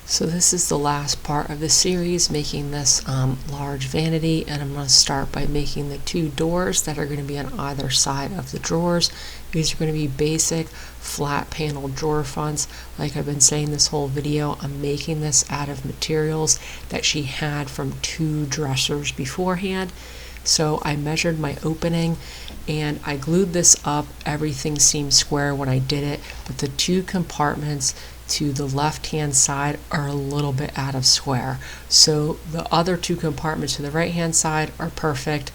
So this is the last part of the series, making this large vanity, and I'm going to start by making the two doors that are going to be on either side of the drawers. These are going to be basic flat panel drawer fronts. Like I've been saying this whole video, I'm making this out of materials that she had from two dressers beforehand. So I measured my opening and I glued this up. Everything seemed square when I did it, but the two compartments to the left hand side are a little bit out of square. So the other two compartments to the right hand side are perfect.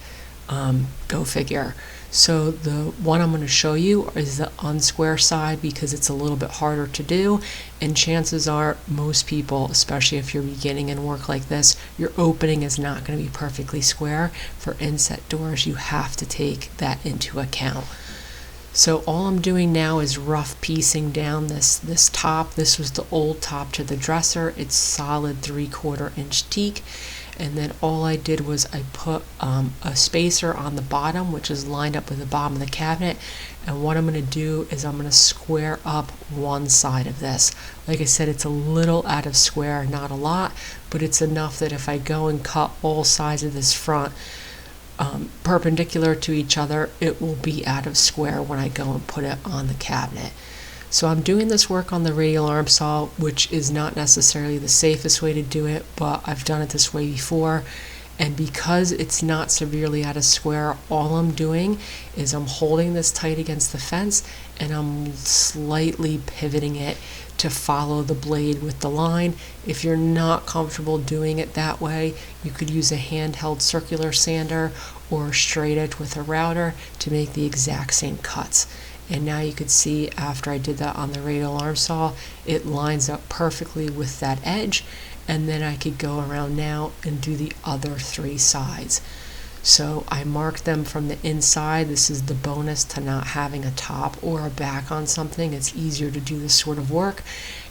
Go figure. So the one I'm going to show you is the unsquare side because it's a little bit harder to do, and chances are most people, especially if you're beginning in work like this, your opening is not going to be perfectly square. For inset doors, you have to take that into account. So all I'm doing now is rough piecing down this top. This was the old top to the dresser. It's solid 3/4 inch teak. And then all I did was I put a spacer on the bottom, which is lined up with the bottom of the cabinet. And what I'm going to do is I'm going to square up one side of this. Like I said, it's a little out of square, not a lot, but it's enough that if I go and cut all sides of this front perpendicular to each other, it will be out of square when I go and put it on the cabinet. So I'm doing this work on the radial arm saw, which is not necessarily the safest way to do it, but I've done it this way before. And because it's not severely out of square, all I'm doing is I'm holding this tight against the fence and I'm slightly pivoting it to follow the blade with the line. If you're not comfortable doing it that way, you could use a handheld circular sander or straight edge with a router to make the exact same cuts. And now you could see after I did that on the radial arm saw, it lines up perfectly with that edge, and then I could go around now and do the other three sides. So I marked them from the inside. This is the bonus to not having a top or a back on something. It's easier to do this sort of work.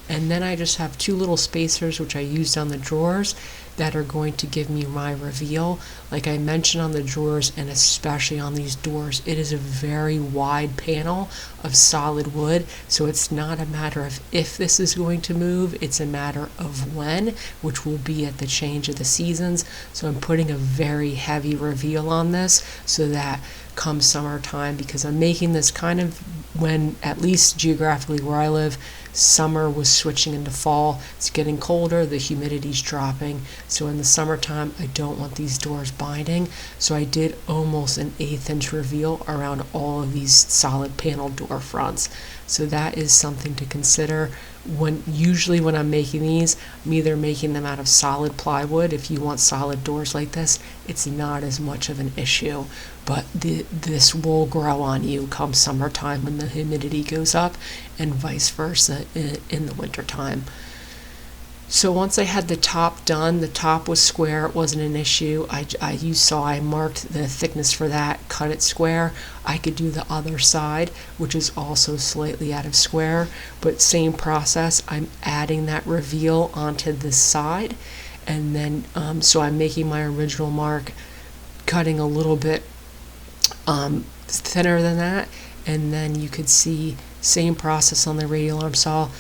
And then I just have two little spacers which I used on the drawers that are going to give me my reveal. Like I mentioned on the drawers and especially on these doors, it is a very wide panel of solid wood, so it's not a matter of if this is going to move, it's a matter of when, which will be at the change of the seasons. So I'm putting a very heavy reveal on this so that come summertime, because I'm making this kind of when, at least geographically where I live, summer was switching into fall. It's getting colder, the humidity's dropping, so in the summertime I don't want these doors binding. So I did almost an 1/8 inch reveal around all of these solid panel door fronts. So that is something to consider. Usually when I'm making these, I'm either making them out of solid plywood. If you want solid doors like this, it's not as much of an issue, but this will grow on you come summertime when the humidity goes up, and vice versa in the wintertime. So once I had the top done, the top was square, it wasn't an issue. You saw I marked the thickness for that, cut it square. I could do the other side, which is also slightly out of square, but same process. I'm adding that reveal onto this side, and then so I'm making my original mark, cutting a little bit thinner than that, and then you could see same process on the radial arm saw.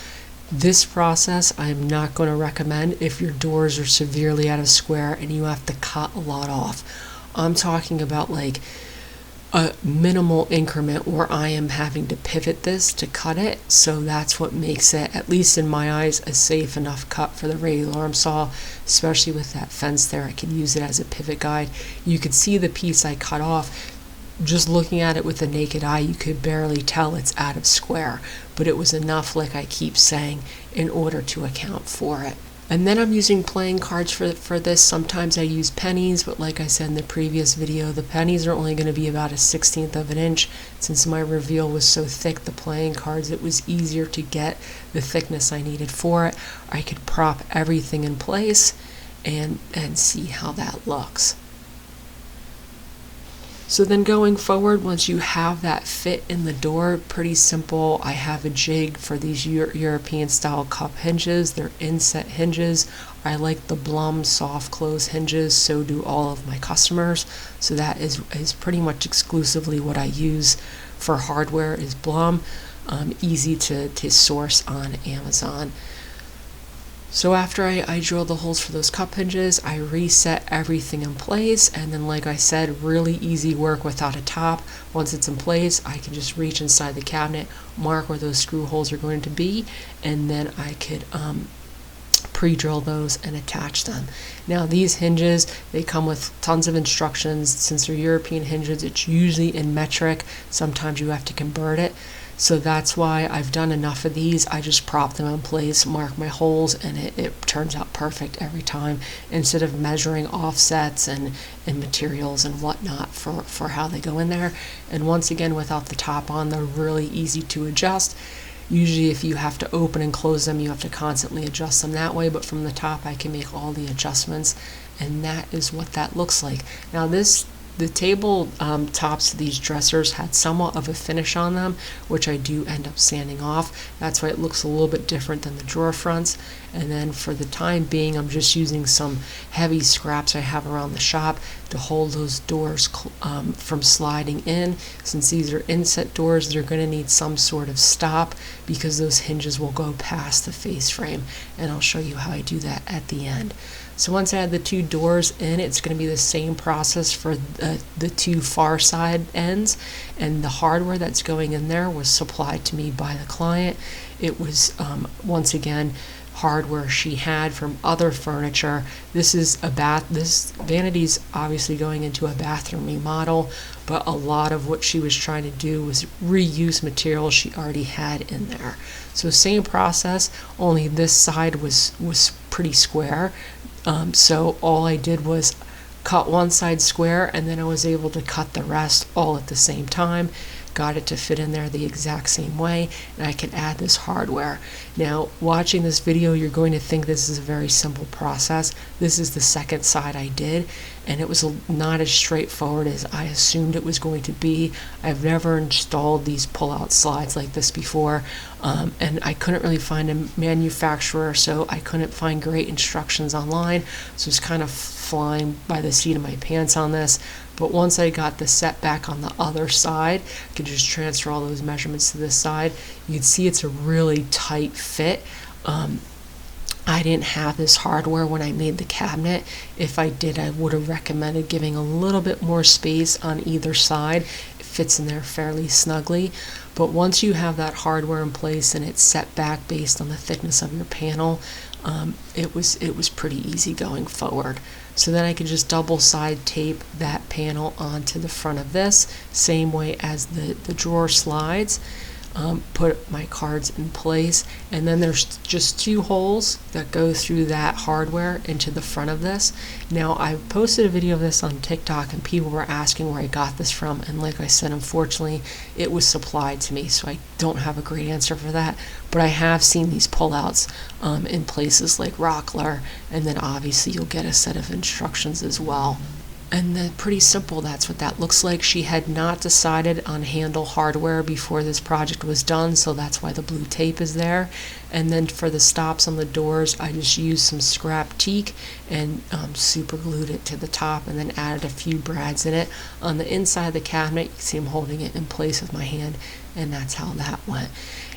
This process I'm not going to recommend if your doors are severely out of square and you have to cut a lot off. I'm talking about like a minimal increment where I am having to pivot this to cut it, so that's what makes it, at least in my eyes, a safe enough cut for the radial arm saw, especially with that fence there. I could use it as a pivot guide. You could see the piece I cut off. Just looking at it with the naked eye, you could barely tell it's out of square, but it was enough, like I keep saying, in order to account for it. And then I'm using playing cards for this. Sometimes I use pennies, but like I said in the previous video, the pennies are only going to be about a 1/16 of an inch. Since my reveal was so thick, the playing cards, it was easier to get the thickness I needed for it. I could prop everything in place and see how that looks. So then going forward, once you have that fit in the door, pretty simple. I have a jig for these European style cup hinges. They're inset hinges. I like the Blum soft close hinges, so do all of my customers. So that is pretty much exclusively what I use for hardware is Blum. Easy to source on Amazon. So after I drilled the holes for those cup hinges, I reset everything in place, and then like I said, really easy work without a top. Once it's in place, I can just reach inside the cabinet, mark where those screw holes are going to be, and then I could pre-drill those and attach them. Now these hinges, they come with tons of instructions. Since they're European hinges, it's usually in metric. Sometimes you have to convert it. So that's why I've done enough of these. I just prop them in place, mark my holes, and it turns out perfect every time, instead of measuring offsets and materials and whatnot for how they go in there. And once again, without the top on, they're really easy to adjust. Usually if you have to open and close them, you have to constantly adjust them that way, but from the top I can make all the adjustments, and that is what that looks like. Now the table tops of these dressers had somewhat of a finish on them, which I do end up sanding off. That's why it looks a little bit different than the drawer fronts. And then for the time being, I'm just using some heavy scraps I have around the shop to hold those doors from sliding in. Since these are inset doors, they're going to need some sort of stop because those hinges will go past the face frame, and I'll show you how I do that at the end. So once I add the two doors in, it's going to be the same process for the two far side ends, and the hardware that's going in there was supplied to me by the client. It was once again hardware she had from other furniture. This Vanity's obviously going into a bathroom remodel, but a lot of what she was trying to do was reuse material she already had in there. So same process, only this side was pretty square. So all I did was cut one side square, and then I was able to cut the rest all at the same time. Got it to fit in there the exact same way, and I can add this hardware. Now, watching this video, you're going to think this is a very simple process. This is the second side I did, and it was not as straightforward as I assumed it was going to be. I've never installed these pull-out slides like this before, and I couldn't really find a manufacturer, so I couldn't find great instructions online, so it's kind of flying by the seat of my pants on this. But once I got the set back on the other side, I could just transfer all those measurements to this side. You can see it's a really tight fit. I didn't have this hardware when I made the cabinet. If I did, I would have recommended giving a little bit more space on either side. It fits in there fairly snugly. But once you have that hardware in place and it's set back based on the thickness of your panel, it was pretty easy going forward. So then I could just double side tape that panel onto the front of this, same way as the drawer slides. Put my cards in place, and then there's just two holes that go through that hardware into the front of this. Now, I posted a video of this on TikTok, and people were asking where I got this from, and like I said, unfortunately it was supplied to me, so I don't have a great answer for that, but I have seen these pullouts in places like Rockler, and then obviously you'll get a set of instructions as well. And then pretty simple, that's what that looks like. She had not decided on handle hardware before this project was done, so that's why the blue tape is there. And then for the stops on the doors, I just used some scrap teak and super glued it to the top, and then added a few brads in it. On the inside of the cabinet, you can see I'm holding it in place with my hand, and that's how that went.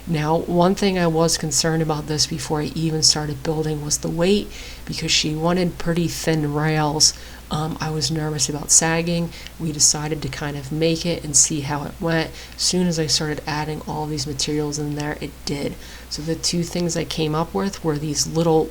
Now, one thing I was concerned about this before I even started building was the weight, because she wanted pretty thin rails. I was nervous about sagging. We decided to kind of make it and see how it went. As soon as I started adding all these materials in there, it did. So the two things I came up with were these little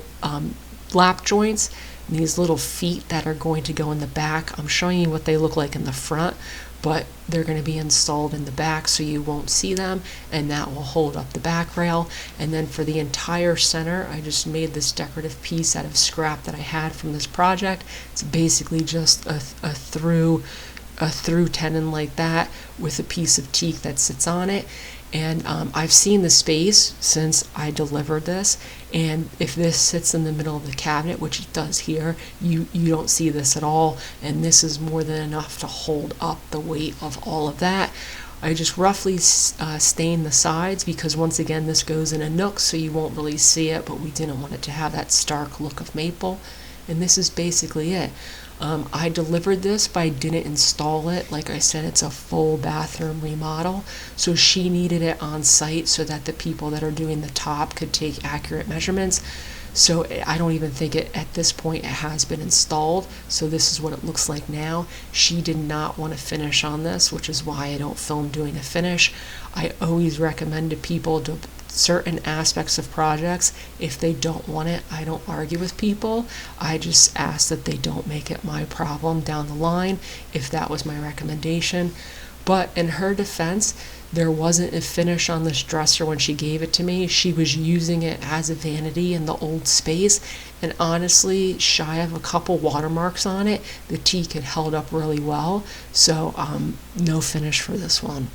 lap joints and these little feet that are going to go in the back. I'm showing you what they look like in the front, but they're going to be installed in the back so you won't see them, and that will hold up the back rail. And then for the entire center, I just made this decorative piece out of scrap that I had from this project. It's basically just a through tenon like that with a piece of teak that sits on it. And I've seen the space since I delivered this, and if this sits in the middle of the cabinet, which it does here, you don't see this at all, and this is more than enough to hold up the weight of all of that. I just roughly stained the sides because, once again, this goes in a nook so you won't really see it, but we didn't want it to have that stark look of maple. And this is basically it. I delivered this, but I didn't install it. Like I said, it's a full bathroom remodel, so she needed it on site so that the people that are doing the top could take accurate measurements. So I don't even think it, at this point, it has been installed. So this is what it looks like now. She did not want to finish on this, which is why I don't film doing a finish. I always recommend to people to certain aspects of projects. If they don't want it, I don't argue with people. I just ask that they don't make it my problem down the line, if that was my recommendation. But in her defense, there wasn't a finish on this dresser when she gave it to me. She was using it as a vanity in the old space, and honestly, shy of a couple watermarks on it, the teak had held up really well. So no finish for this one.